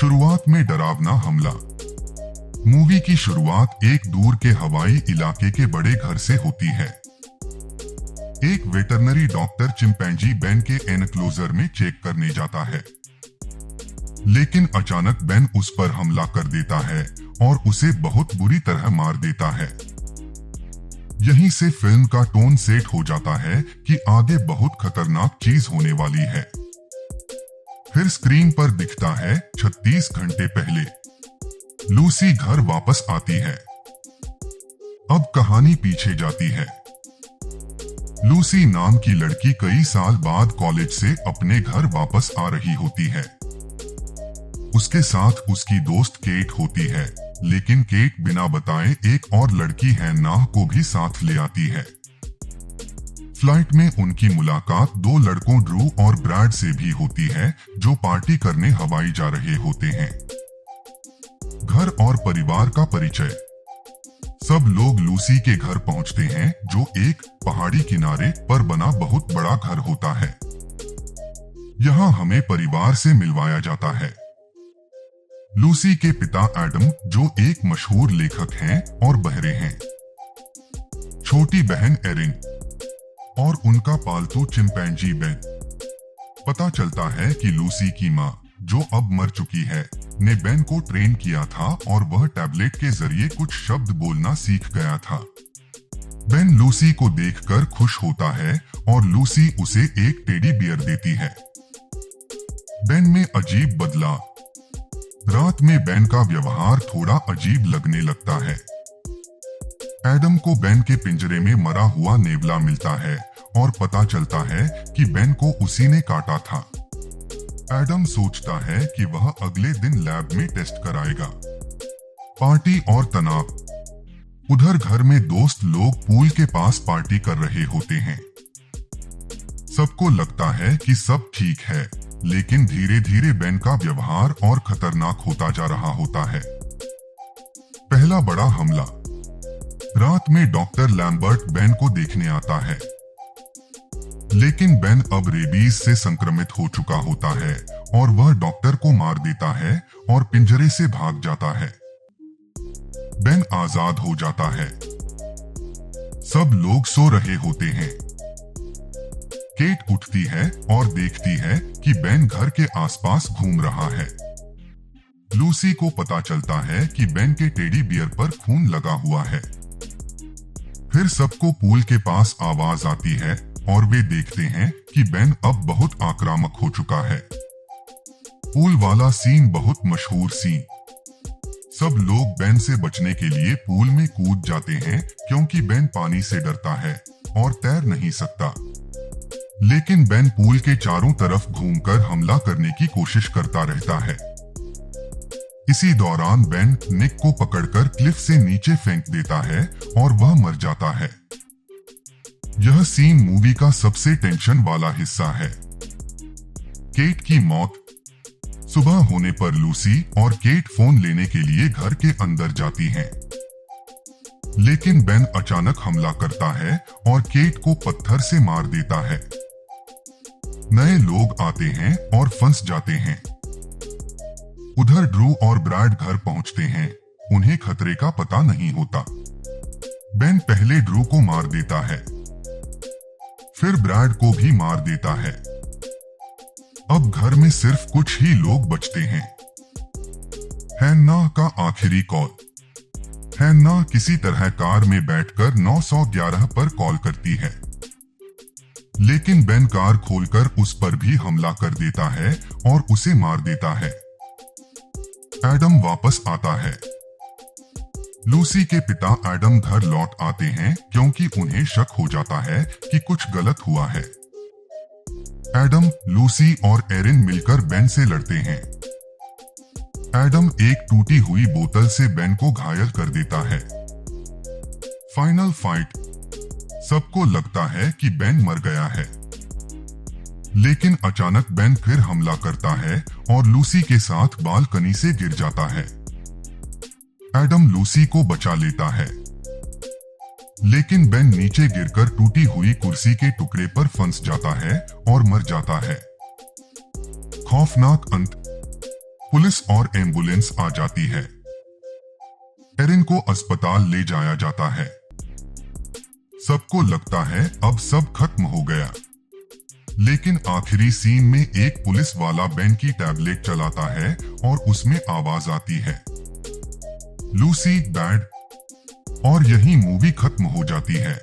शुरुआत में डरावना हमला। मूवी की शुरुआत एक दूर के हवाई इलाके के बड़े घर से होती है। एक वेटरनरी डॉक्टर चिंपैंजी बेन के एनक्लोजर में चेक करने जाता है, लेकिन अचानक बेन उस पर हमला कर देता है और उसे बहुत बुरी तरह मार देता है। यहीं से फिल्म का टोन सेट हो जाता है कि आगे बहुत खतरनाक चीज होने वाली है। फिर स्क्रीन पर दिखता है 36 घंटे पहले लूसी घर वापस आती है। अब कहानी पीछे जाती है। लूसी नाम की लड़की कई साल बाद कॉलेज से अपने घर वापस आ रही होती है। उसके साथ उसकी दोस्त केट होती है, लेकिन केट बिना बताए एक और लड़की हैन्नाह को भी साथ ले आती है। फ्लाइट में उनकी मुलाकात दो लड़कों ड्रू और ब्रैड से भी होती है, जो पार्टी करने हवाई जा रहे होते हैं। घर और परिवार का परिचय। सब लोग लूसी के घर पहुंचते हैं, जो एक पहाड़ी किनारे पर बना बहुत बड़ा घर होता है। यहाँ हमें परिवार से मिलवाया जाता है। लूसी के पिता एडम, जो एक मशहूर लेखक हैं और बहरे हैं, छोटी बहन एरिन और उनका पालतू चिंपैंजी बेन। पता चलता है कि लूसी की माँ, जो अब मर चुकी है, ने बेन को ट्रेन किया था और वह टैबलेट के जरिए कुछ शब्द बोलना सीख गया था। बेन लूसी को देखकर खुश होता है और लूसी उसे एक टेडी बियर देती है। बेन में अजीब बदलाव। रात में बेन का व्यवहार थोड़ा अजीब लगने लगता है। एडम को बेन के पिंजरे में मरा हुआ नेवला मिलता है और पता चलता है कि बेन को उसी ने काटा था। एडम सोचता है कि वह अगले दिन लैब में टेस्ट कराएगा। पार्टी और तनाव। उधर घर में दोस्त लोग पूल के पास पार्टी कर रहे होते हैं। सबको लगता है कि सब ठीक है, लेकिन धीरे धीरे बेन का व्यवहार और खतरनाक होता जा रहा होता है। पहला बड़ा हमला। रात में डॉक्टर लैम्बर्ट बेन को देखने आता है, लेकिन बेन अब रेबीज से संक्रमित हो चुका होता है और वह डॉक्टर को मार देता है और पिंजरे से भाग जाता है। बेन आजाद हो जाता है। सब लोग सो रहे होते हैं। केट उठती है और देखती है कि बेन घर के आसपास घूम रहा है। लूसी को पता चलता है कि बेन के टेडी बियर पर खून लगा हुआ है। फिर सबको पूल के पास आवाज आती है और वे देखते हैं कि बेन अब बहुत आक्रामक हो चुका है। पूल वाला सीन बहुत मशहूर सीन। सब लोग बेन से बचने के लिए पूल में कूद जाते हैं, क्योंकि बेन पानी से डरता है और तैर नहीं सकता। लेकिन बेन पूल के चारों तरफ घूमकर हमला करने की कोशिश करता रहता है। इसी दौरान बेन निक को पकड़कर क्लिफ से नीचे फेंक देता है और वह मर जाता है। यह सीन मूवी का सबसे टेंशन वाला हिस्सा है। केट की मौत। सुबह होने पर लूसी और केट फोन लेने के लिए घर के अंदर जाती हैं। लेकिन बेन अचानक हमला करता है और केट को पत्थर से मार देता है। नए लोग आते हैं और फंस जाते हैं। उधर ड्रू और ब्रैड घर पहुंचते हैं। उन्हें खतरे का पता नहीं होता। बेन पहले ड्रू को मार देता है, फिर ब्रैड को भी मार देता है। अब घर में सिर्फ कुछ ही लोग बचते हैं। हैन्नाह का आखिरी कॉल। हैन्नाह किसी तरह कार में बैठकर 911 पर कॉल करती है, लेकिन बेन कार खोलकर उस पर भी हमला कर देता है और उसे मार देता है। एडम वापस आता है। लूसी के पिता एडम घर लौट आते हैं, क्योंकि उन्हें शक हो जाता है कि कुछ गलत हुआ है। एडम, लूसी और एरिन मिलकर बेन से लड़ते हैं। एडम एक टूटी हुई बोतल से बेन को घायल कर देता है। Final fight. सबको लगता है कि बेन मर गया है, लेकिन अचानक बेन फिर हमला करता है और लूसी के साथ बालकनी से गिर जाता है। एडम लूसी को बचा लेता है, लेकिन बेन नीचे गिरकर टूटी हुई कुर्सी के टुकड़े पर फंस जाता है और मर जाता है। खौफनाक अंत। पुलिस और एम्बुलेंस आ जाती है। एरिन को अस्पताल ले जाया जाता है। सबको लगता है अब सब खत्म हो गया, लेकिन आखिरी सीन में एक पुलिस वाला बेन की टैबलेट चलाता है और उसमें आवाज आती है, लूसी बैड, और यही मूवी खत्म हो जाती है।